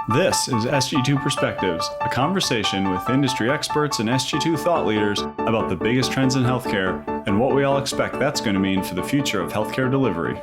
This is SG2 Perspectives, a conversation with industry experts and SG2 thought leaders about the biggest trends in healthcare and what we all expect that's going to mean for the future of healthcare delivery.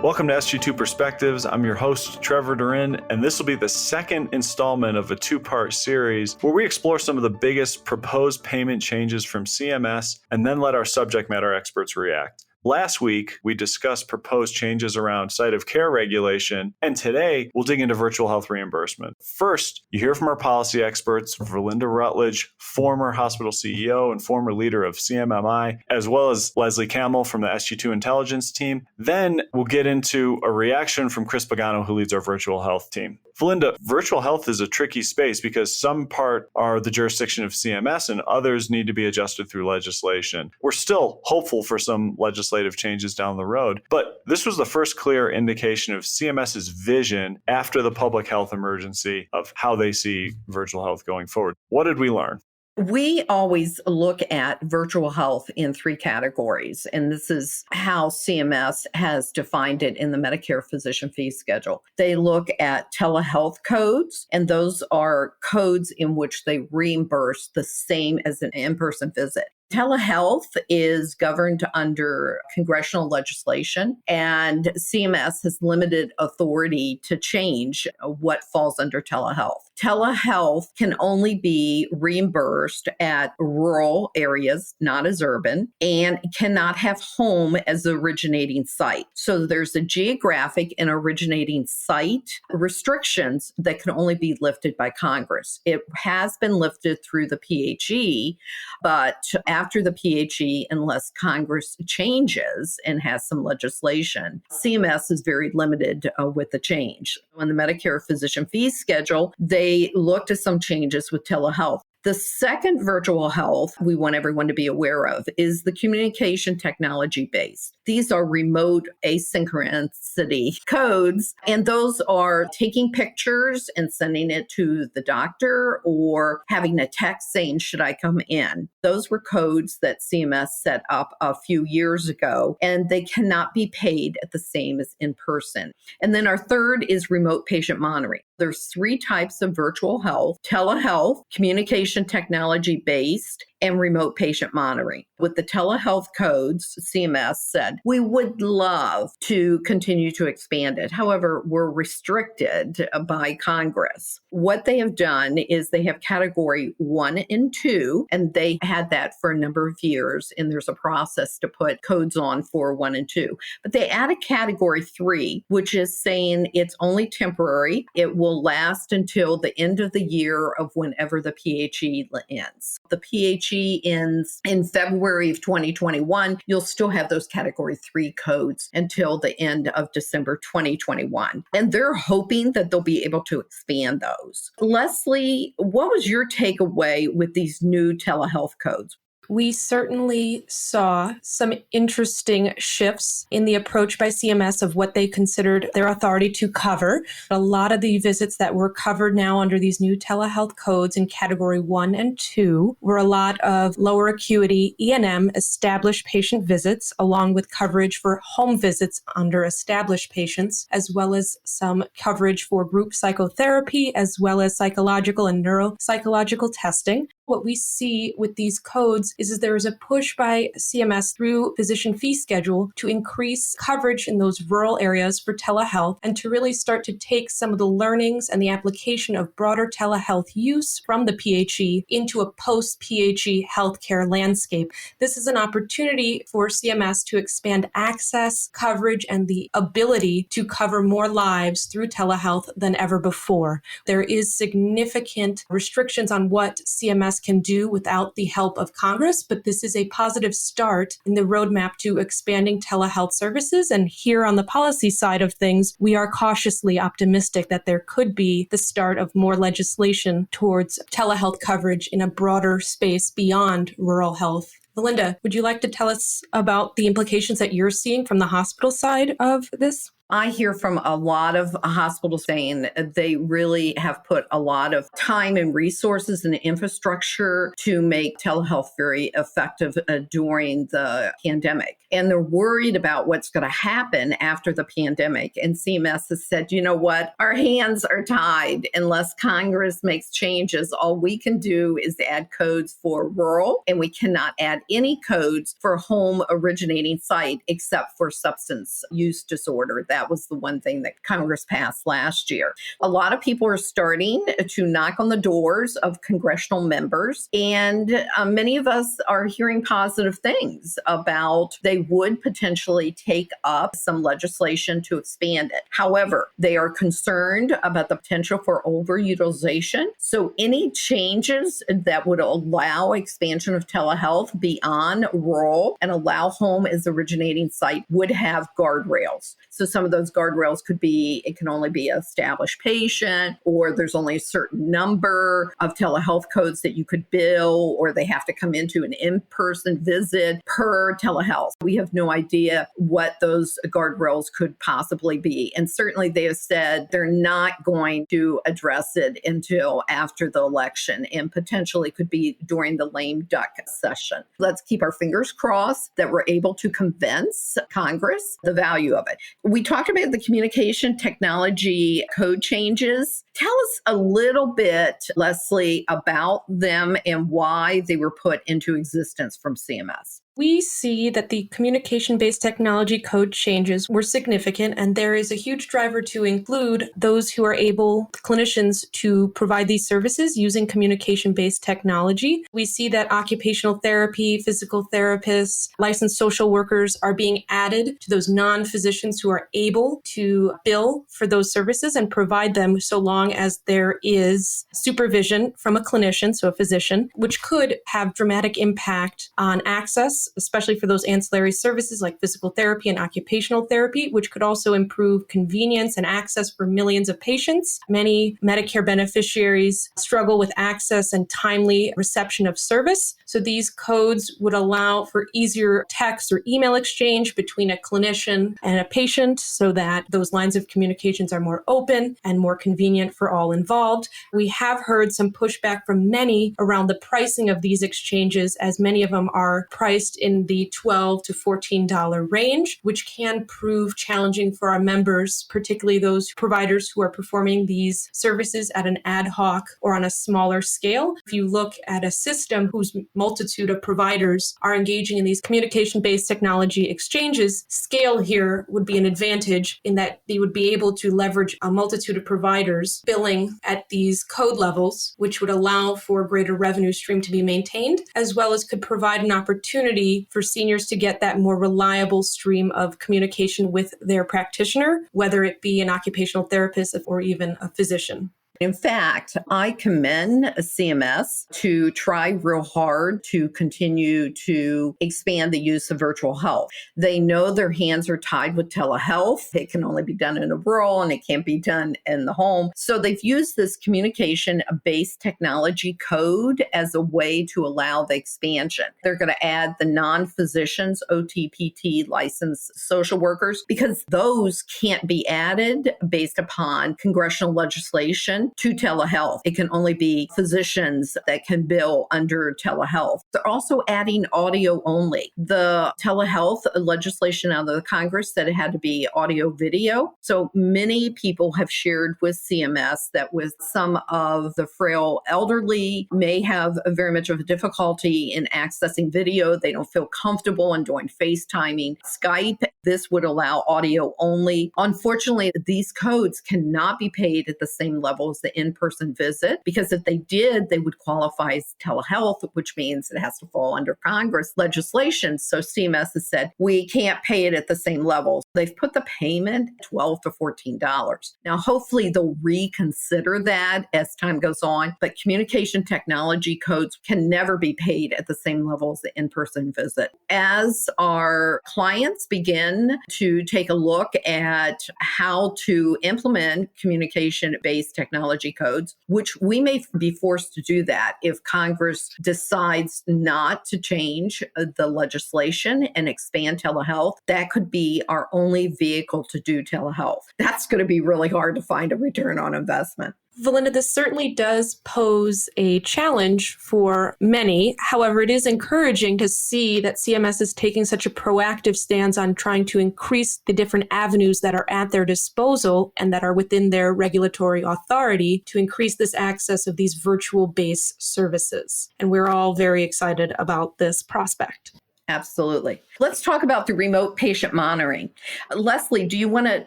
Welcome to SG2 Perspectives. I'm your host, Trevor Durin, and this will be the second installment of a two-part series where we explore some of the biggest proposed payment changes from CMS and then let our subject matter experts react. Last week, we discussed proposed changes around site of care regulation, and today we'll dig into virtual health reimbursement. First, you hear from our policy experts, Valinda Rutledge, former hospital CEO and former leader of CMMI, as well as Leslie Kamel from the SG2 intelligence team. Then we'll get into a reaction from Chris Pagano, who leads our virtual health team. Valinda, virtual health is a tricky space because some part are the jurisdiction of CMS and others need to be adjusted through legislation. We're still hopeful for some legislative changes down the road, but this was the first clear indication of CMS's vision after the public health emergency of how they see virtual health going forward. What did we learn? We always look at virtual health in three categories, and this is how CMS has defined it in the Medicare physician fee schedule. They look at telehealth codes, and those are codes in which they reimburse the same as an in-person visit. Telehealth is governed under congressional legislation, and CMS has limited authority to change what falls under telehealth. Telehealth can only be reimbursed at rural areas, not as urban, and cannot have home as the originating site. So there's a geographic and originating site restrictions that can only be lifted by Congress. It has been lifted through the PHE, but after the PHE, unless Congress changes and has some legislation, CMS is very limited with the change. On the Medicare physician fee schedule, they looked at some changes with telehealth. The second virtual health we want everyone to be aware of is the communication technology based. These are remote asynchronicity codes, and those are taking pictures and sending it to the doctor or having a text saying, should I come in? Those were codes that CMS set up a few years ago, and they cannot be paid at the same as in person. And then our third is remote patient monitoring. There's three types of virtual health: telehealth, communication technology based, and remote patient monitoring. With the telehealth codes, CMS said, we would love to continue to expand it. However, we're restricted by Congress. What they have done is they have category 1 and 2, and they had that for a number of years, and there's a process to put codes on for 1 and 2. But they added category 3, which is saying it's only temporary. It will last until the end of the year of whenever the PHE ends. The PHE ends in February of 2021. You'll still have those category 3 codes until the end of December 2021. And they're hoping that they'll be able to expand those. Leslie, what was your takeaway with these new telehealth codes? We certainly saw some interesting shifts in the approach by CMS of what they considered their authority to cover. A lot of the visits that were covered now under these new telehealth codes in category 1 and 2 were a lot of lower acuity E&M established patient visits, along with coverage for home visits under established patients, as well as some coverage for group psychotherapy, as well as psychological and neuropsychological testing. What we see with these codes is there is a push by CMS through physician fee schedule to increase coverage in those rural areas for telehealth and to really start to take some of the learnings and the application of broader telehealth use from the PHE into a post-PHE healthcare landscape. This is an opportunity for CMS to expand access, coverage, and the ability to cover more lives through telehealth than ever before. There is significant restrictions on what CMS can do without the help of Congress, but this is a positive start in the roadmap to expanding telehealth services. And here on the policy side of things, we are cautiously optimistic that there could be the start of more legislation towards telehealth coverage in a broader space beyond rural health. Valinda, would you like to tell us about the implications that you're seeing from the hospital side of this? I hear from a lot of hospitals saying they really have put a lot of time and resources and infrastructure to make telehealth very effective during the pandemic. And they're worried about what's going to happen after the pandemic. And CMS has said, you know what? Our hands are tied unless Congress makes changes. All we can do is add codes for rural, and we cannot add any codes for home originating site except for substance use disorder. That was the one thing that Congress passed last year. A lot of people are starting to knock on the doors of congressional members, and many of us are hearing positive things about they would potentially take up some legislation to expand it. However, they are concerned about the potential for overutilization. So any changes that would allow expansion of telehealth beyond rural and allow home as originating site would have guardrails. So some of those guardrails could be, it can only be an established patient, or there's only a certain number of telehealth codes that you could bill, or they have to come into an in-person visit per telehealth. We have no idea what those guardrails could possibly be. And certainly they have said they're not going to address it until after the election, and potentially could be during the lame duck session. Let's keep our fingers crossed that we're able to convince Congress the value of it. We talked about the communication technology code changes. Tell us a little bit, Leslie, about them and why they were put into existence from CMS. We see that the communication-based technology code changes were significant, and there is a huge driver to include those who are able, clinicians, to provide these services using communication-based technology. We see that occupational therapy, physical therapists, licensed social workers are being added to those non-physicians who are able to bill for those services and provide them so long as there is supervision from a clinician, so a physician, which could have dramatic impact on access, especially for those ancillary services like physical therapy and occupational therapy, which could also improve convenience and access for millions of patients. Many Medicare beneficiaries struggle with access and timely reception of service. So these codes would allow for easier text or email exchange between a clinician and a patient so that those lines of communications are more open and more convenient for all involved. We have heard some pushback from many around the pricing of these exchanges, as many of them are priced in the $12 to $14 range, which can prove challenging for our members, particularly those providers who are performing these services at an ad hoc or on a smaller scale. If you look at a system whose multitude of providers are engaging in these communication-based technology exchanges, scale here would be an advantage in that they would be able to leverage a multitude of providers billing at these code levels, which would allow for a greater revenue stream to be maintained, as well as could provide an opportunity for seniors to get that more reliable stream of communication with their practitioner, whether it be an occupational therapist or even a physician. In fact, I commend CMS to try real hard to continue to expand the use of virtual health. They know their hands are tied with telehealth. It can only be done in a rural and it can't be done in the home. So they've used this communication-based technology code as a way to allow the expansion. They're going to add the non-physicians, OTPT licensed social workers, because those can't be added based upon congressional legislation to telehealth. It can only be physicians that can bill under telehealth. They're also adding audio only. The telehealth legislation out of the Congress said it had to be audio video. So many people have shared with CMS that with some of the frail elderly may have very much of a difficulty in accessing video. They don't feel comfortable in doing FaceTiming, Skype. This would allow audio only. Unfortunately, these codes cannot be paid at the same level as the in-person visit, because if they did, they would qualify as telehealth, which means it has to fall under Congress legislation. So CMS has said, we can't pay it at the same level. They've put the payment $12 to $14. Now, hopefully they'll reconsider that as time goes on, but communication technology codes can never be paid at the same level as the in-person visit. As our clients begin to take a look at how to implement communication-based technology technology codes, which we may be forced to do that if Congress decides not to change the legislation and expand telehealth. That could be our only vehicle to do telehealth. That's going to be really hard to find a return on investment. Valinda, this certainly does pose a challenge for many. However, it is encouraging to see that CMS is taking such a proactive stance on trying to increase the different avenues that are at their disposal and that are within their regulatory authority to increase this access of these virtual-based services. And we're all very excited about this prospect. Absolutely. Let's talk about the remote patient monitoring. Leslie, do you want to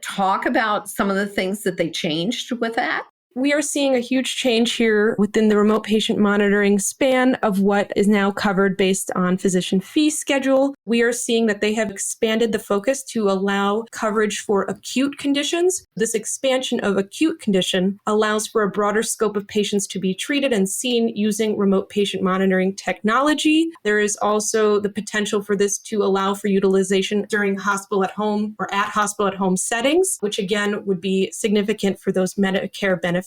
talk about some of the things that they changed with that? We are seeing a huge change here within the remote patient monitoring span of what is now covered based on physician fee schedule. We are seeing that they have expanded the focus to allow coverage for acute conditions. This expansion of acute condition allows for a broader scope of patients to be treated and seen using remote patient monitoring technology. There is also the potential for this to allow for utilization during hospital at home or at hospital at home settings, which again would be significant for those Medicare beneficiaries.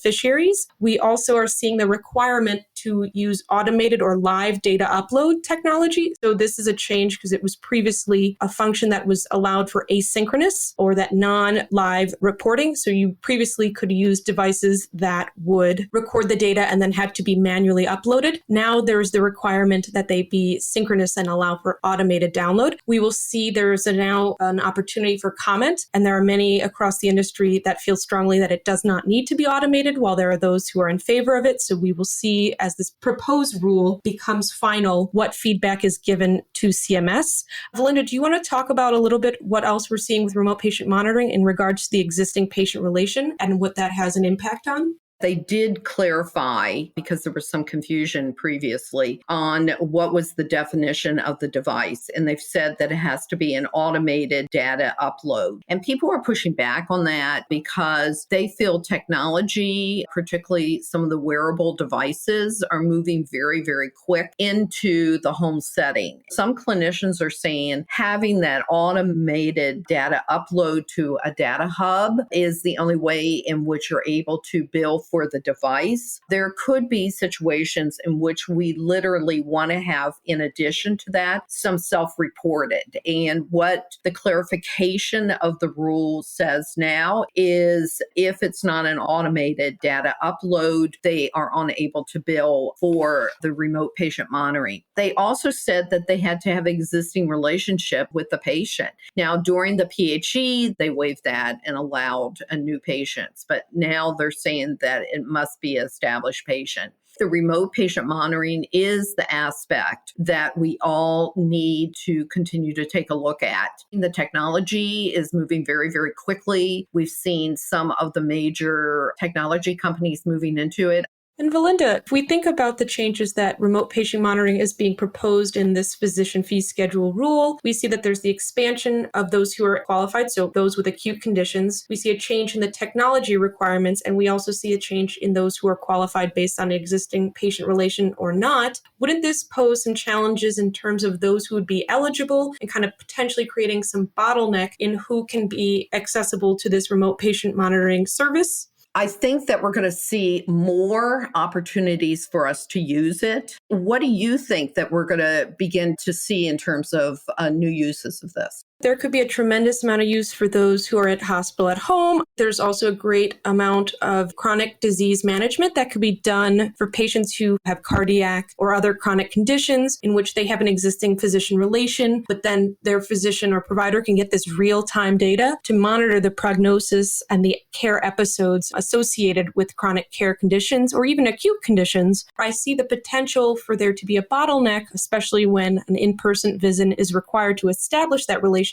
We also are seeing the requirement to use automated or live data upload technology. So this is a change because it was previously a function that was allowed for asynchronous or that non-live reporting. So you previously could use devices that would record the data and then had to be manually uploaded. Now there's the requirement that they be synchronous and allow for automated download. We will see there's now an opportunity for comment, and there are many across the industry that feel strongly that it does not need to be automated, while there are those who are in favor of it. So we will see as this proposed rule becomes final, what feedback is given to CMS. Valinda, do you want to talk about a little bit what else we're seeing with remote patient monitoring in regards to the existing patient relation and what that has an impact on? They did clarify, because there was some confusion previously, on what was the definition of the device. And they've said that it has to be an automated data upload. And people are pushing back on that because they feel technology, particularly some of the wearable devices, are moving very, very quick into the home setting. Some clinicians are saying having that automated data upload to a data hub is the only way in which you're able to bill for the device. There could be situations in which we literally want to have, in addition to that, some self-reported. And what the clarification of the rule says now is if it's not an automated data upload, they are unable to bill for the remote patient monitoring. They also said that they had to have an existing relationship with the patient. Now, during the PHE, they waived that and allowed new patients, but now they're saying that it must be an established patient. The remote patient monitoring is the aspect that we all need to continue to take a look at. The technology is moving very, very quickly. We've seen some of the major technology companies moving into it. And Valinda, if we think about the changes that remote patient monitoring is being proposed in this physician fee schedule rule, we see that there's the expansion of those who are qualified, so those with acute conditions. We see a change in the technology requirements, and we also see a change in those who are qualified based on existing patient relation or not. Wouldn't this pose some challenges in terms of those who would be eligible and kind of potentially creating some bottleneck in who can be accessible to this remote patient monitoring service? I think that we're going to see more opportunities for us to use it. What do you think that we're going to begin to see in terms of new uses of this? There could be a tremendous amount of use for those who are at hospital at home. There's also a great amount of chronic disease management that could be done for patients who have cardiac or other chronic conditions in which they have an existing physician relation, but then their physician or provider can get this real-time data to monitor the prognosis and the care episodes associated with chronic care conditions or even acute conditions. I see the potential for there to be a bottleneck, especially when an in-person visit is required to establish that relationship.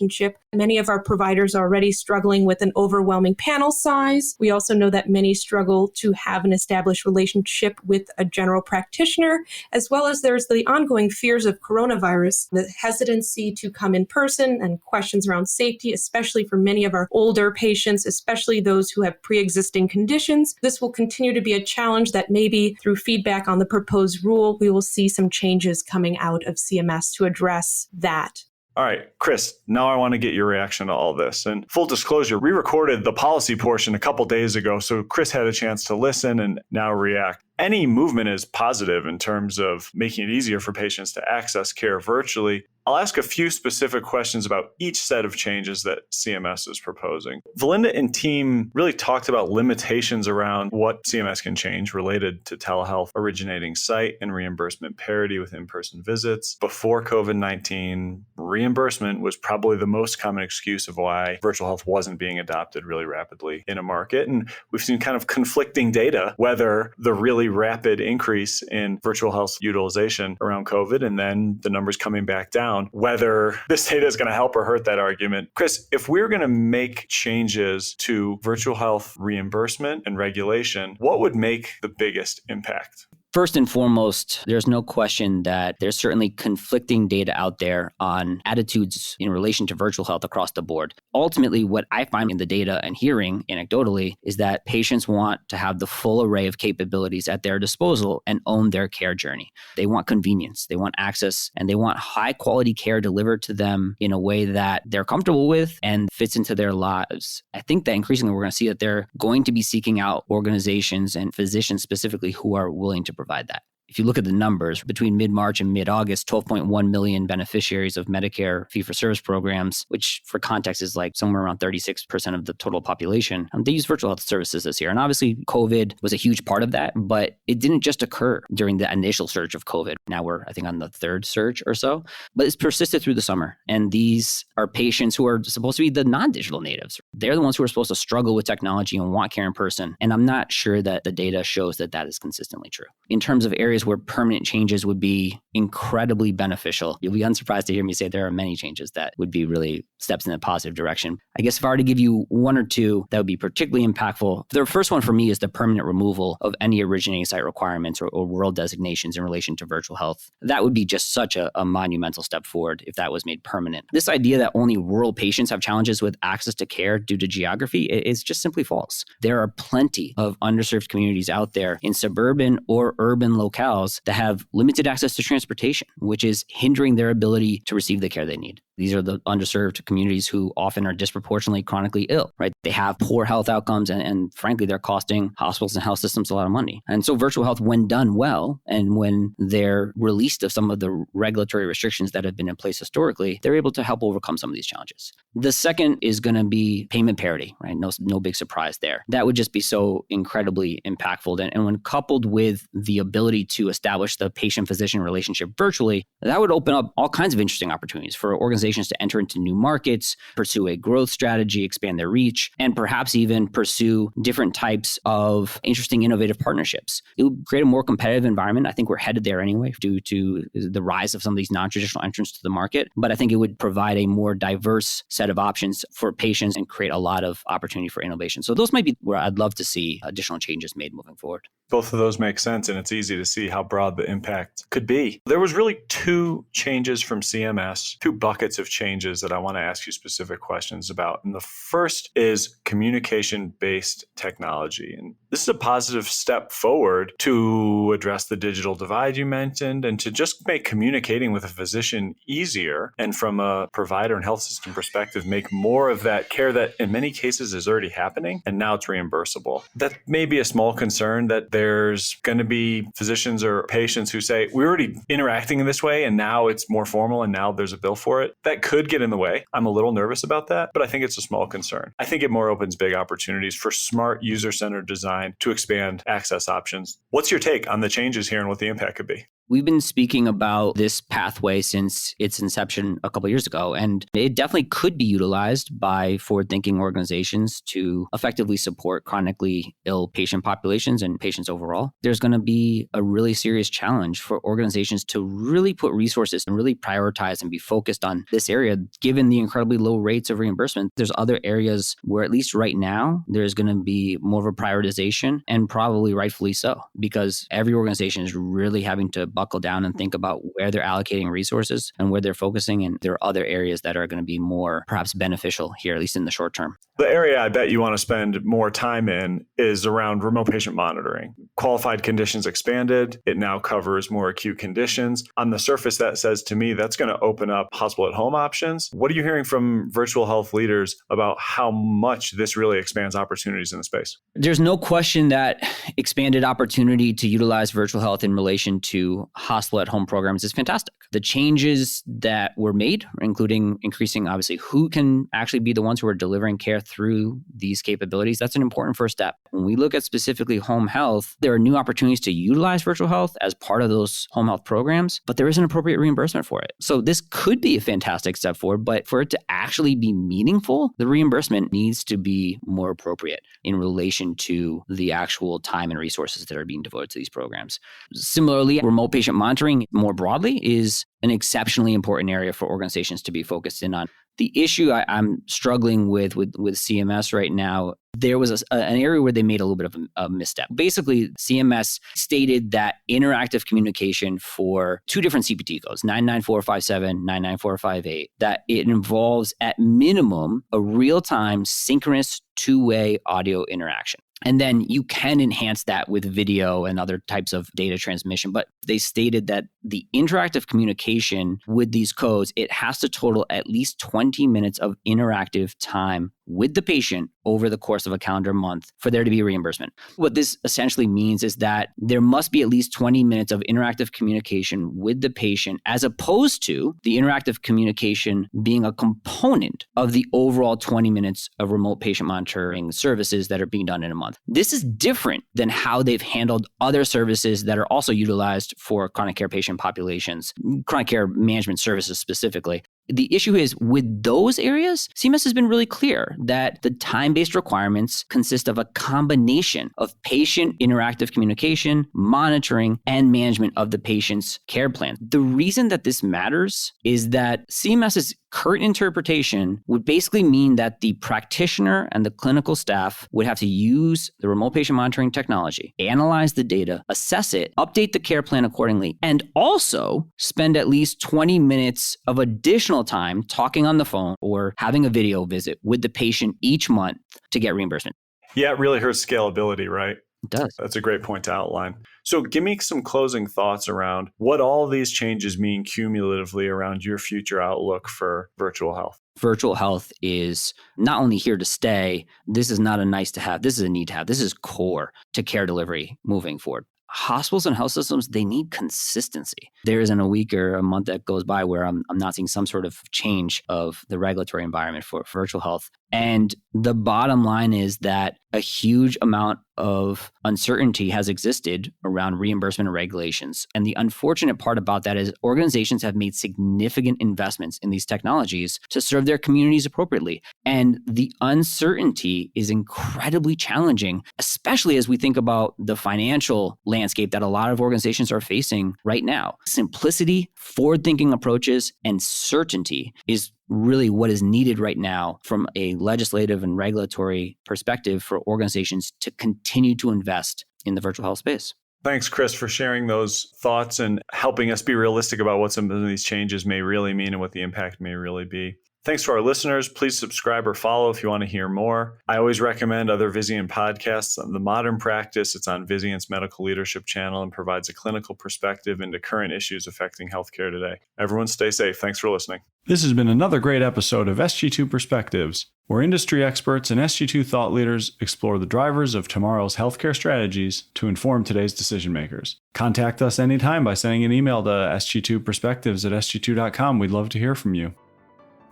Many of our providers are already struggling with an overwhelming panel size. We also know that many struggle to have an established relationship with a general practitioner, as well as there's the ongoing fears of coronavirus, the hesitancy to come in person and questions around safety, especially for many of our older patients, especially those who have pre-existing conditions. This will continue to be a challenge that maybe through feedback on the proposed rule, we will see some changes coming out of CMS to address that. All right, Chris, now I want to get your reaction to all this. And full disclosure, we recorded the policy portion a couple days ago, so Chris had a chance to listen and now react. Any movement is positive in terms of making it easier for patients to access care virtually. I'll ask a few specific questions about each set of changes that CMS is proposing. Valinda and team really talked about limitations around what CMS can change related to telehealth originating site and reimbursement parity with in-person visits. Before COVID-19, reimbursement was probably the most common excuse of why virtual health wasn't being adopted really rapidly in a market. And we've seen kind of conflicting data, whether the really rapid increase in virtual health utilization around COVID and then the numbers coming back down, whether this data is going to help or hurt that argument. Chris, if we're going to make changes to virtual health reimbursement and regulation, what would make the biggest impact? First and foremost, there's no question that there's certainly conflicting data out there on attitudes in relation to virtual health across the board. Ultimately, what I find in the data and hearing anecdotally is that patients want to have the full array of capabilities at their disposal and own their care journey. They want convenience, they want access, and they want high quality care delivered to them in a way that they're comfortable with and fits into their lives. I think that increasingly we're going to see that they're going to be seeking out organizations and physicians specifically who are willing to provide that. If you look at the numbers, between mid-March and mid-August, 12.1 million beneficiaries of Medicare fee-for-service programs, which for context is like somewhere around 36% of the total population, they use virtual health services this year. And obviously, COVID was a huge part of that, but it didn't just occur during the initial surge of COVID. Now we're, I think, on the third surge or so, but it's persisted through the summer. And these are patients who are supposed to be the non-digital natives. They're the ones who are supposed to struggle with technology and want care in person. And I'm not sure that the data shows that that is consistently true. In terms of areas where permanent changes would be incredibly beneficial, you'll be unsurprised to hear me say there are many changes that would be really steps in a positive direction. I guess if I were to give you one or two that would be particularly impactful, the first one for me is the permanent removal of any originating site requirements or world designations in relation to virtual health. That would be just such a monumental step forward if that was made permanent. This idea that only rural patients have challenges with access to care due to geography is just simply false. There are plenty of underserved communities out there in suburban or urban locales that have limited access to transportation, which is hindering their ability to receive the care they need. These are the underserved communities who often are disproportionately chronically ill, right? They have poor health outcomes and frankly, they're costing hospitals and health systems a lot of money. And so virtual health, when done well, and when they're released of some of the regulatory restrictions that have been in place historically, they're able to help overcome some of these challenges. The second is going to be payment parity, right? No big surprise there. That would just be so incredibly impactful. And when coupled with the ability to establish the patient-physician relationship virtually, that would open up all kinds of interesting opportunities for organizations to enter into new markets, pursue a growth strategy, expand their reach, and perhaps even pursue different types of interesting, innovative partnerships. It would create a more competitive environment. I think we're headed there anyway due to the rise of some of these non-traditional entrants to the market. But I think it would provide a more diverse set of options for patients and create a lot of opportunity for innovation. So those might be where I'd love to see additional changes made moving forward. Both of those make sense, and it's easy to see how broad the impact could be. There was really two changes from CMS, two buckets of changes that I want to ask you specific questions about. And the first is communication-based technology. And this is a positive step forward to address the digital divide you mentioned and to just make communicating with a physician easier. And from a provider and health system perspective, make more of that care that in many cases is already happening and now it's reimbursable. That may be a small concern that there's going to be physicians or patients who say, we're already interacting in this way and now it's more formal and now there's a bill for it. That could get in the way. I'm a little nervous about that, but I think it's a small concern. I think it more opens big opportunities for smart user-centered design to expand access options. What's your take on the changes here and what the impact could be? We've been speaking about this pathway since its inception a couple of years ago, and it definitely could be utilized by forward-thinking organizations to effectively support chronically ill patient populations and patients overall. There's going to be a really serious challenge for organizations to really put resources and really prioritize and be focused on this area, given the incredibly low rates of reimbursement. There's other areas where, at least right now, there's going to be more of a prioritization, and probably rightfully so, because every organization is really having to buckle down and think about where they're allocating resources and where they're focusing. And there are other areas that are going to be more perhaps beneficial here, at least in the short term. The area I bet you want to spend more time in is around remote patient monitoring. Qualified conditions expanded. It now covers more acute conditions. On the surface, that says to me that's going to open up hospital at home options. What are you hearing from virtual health leaders about how much this really expands opportunities in the space? There's no question that expanded opportunity to utilize virtual health in relation to hospital at home programs is fantastic. The changes that were made, including increasing obviously who can actually be the ones who are delivering care through these capabilities, that's an important first step. When we look at specifically home health, there are new opportunities to utilize virtual health as part of those home health programs, but there is an appropriate reimbursement for it. So this could be a fantastic step forward, but for it to actually be meaningful, the reimbursement needs to be more appropriate in relation to the actual time and resources that are being devoted to these programs. Similarly, remote patient monitoring more broadly is an exceptionally important area for organizations to be focused in on. The issue I'm struggling with CMS right now, there was an area where they made a little bit of a misstep. Basically, CMS stated that interactive communication for two different CPT codes, 99457, 99458, that it involves at minimum a real-time synchronous two-way audio interaction. And then you can enhance that with video and other types of data transmission. But they stated that the interactive communication with these codes, it has to total at least 20 minutes of interactive time with the patient over the course of a calendar month for there to be reimbursement. What this essentially means is that there must be at least 20 minutes of interactive communication with the patient, as opposed to the interactive communication being a component of the overall 20 minutes of remote patient monitoring services that are being done in a month. This is different than how they've handled other services that are also utilized for chronic care patient populations, chronic care management services specifically. The issue is with those areas, CMS has been really clear that the time-based requirements consist of a combination of patient interactive communication, monitoring, and management of the patient's care plan. The reason that this matters is that CMS's current interpretation would basically mean that the practitioner and the clinical staff would have to use the remote patient monitoring technology, analyze the data, assess it, update the care plan accordingly, and also spend at least 20 minutes of additional time talking on the phone or having a video visit with the patient each month to get reimbursement. Yeah, it really hurts scalability, right? It does. That's a great point to outline. So give me some closing thoughts around what all these changes mean cumulatively around your future outlook for virtual health. Virtual health is not only here to stay, this is not a nice to have, this is a need to have, this is core to care delivery moving forward. Hospitals and health systems, they need consistency. There isn't a week or a month that goes by where I'm not seeing some sort of change of the regulatory environment for virtual health. And the bottom line is that a huge amount of uncertainty has existed around reimbursement and regulations. And the unfortunate part about that is organizations have made significant investments in these technologies to serve their communities appropriately. And the uncertainty is incredibly challenging, especially as we think about the financial landscape that a lot of organizations are facing right now. Simplicity, forward-thinking approaches, and certainty is really what is needed right now from a legislative and regulatory perspective for organizations to continue to invest in the virtual health space. Thanks, Chris, for sharing those thoughts and helping us be realistic about what some of these changes may really mean and what the impact may really be. Thanks to our listeners. Please subscribe or follow if you want to hear more. I always recommend other Vizient podcasts. The Modern Practice, it's on Vizient's Medical Leadership channel and provides a clinical perspective into current issues affecting healthcare today. Everyone stay safe. Thanks for listening. This has been another great episode of SG2 Perspectives, where industry experts and SG2 thought leaders explore the drivers of tomorrow's healthcare strategies to inform today's decision makers. Contact us anytime by sending an email to sg2perspectives@sg2.com. We'd love to hear from you.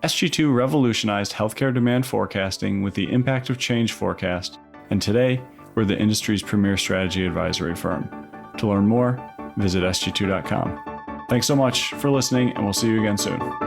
SG2 revolutionized healthcare demand forecasting with the Impact of Change forecast, and today we're the industry's premier strategy advisory firm. To learn more, visit sg2.com. Thanks so much for listening, and we'll see you again soon.